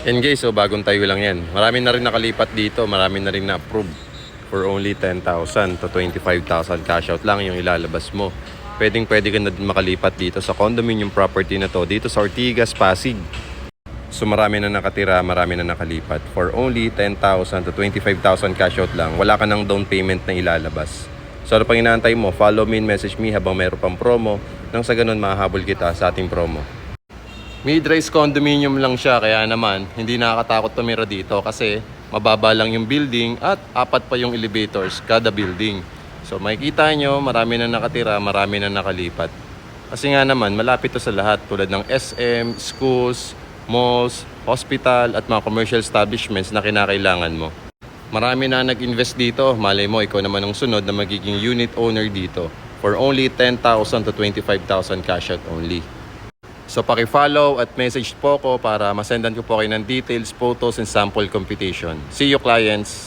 And guys, so bagong tayo lang yan. Marami na rin nakalipat dito, marami na rin na-approve. For only 10,000 to 25,000 cash out lang yung ilalabas mo. Pwede ka na din makalipat dito sa condominium property na to, dito sa Ortigas, Pasig. So marami na nakatira, marami na nakalipat. For only 10,000 to 25,000 cash out lang, wala ka ng down payment na ilalabas. So ano pang inaantay mo? Follow me and message me habang meron pang promo. Nang sa ganun, mahahabol kita sa ating promo. Mid-rise condominium lang siya, kaya naman hindi nakakatakot tumira dito kasi mababa lang yung building at 4 pa yung elevators kada building. So makikita nyo, marami na nakatira, marami na nakalipat. Kasi nga naman, malapit to sa lahat tulad ng SM, schools, malls, hospital at mga commercial establishments na kinakailangan mo. Marami na nag-invest dito, malay mo ikaw naman ang sunod na magiging unit owner dito for only 10,000 to 25,000 cash out only. So paki-follow at message po ko para masendan ko po kayo ng details, photos and sample computation. See you clients!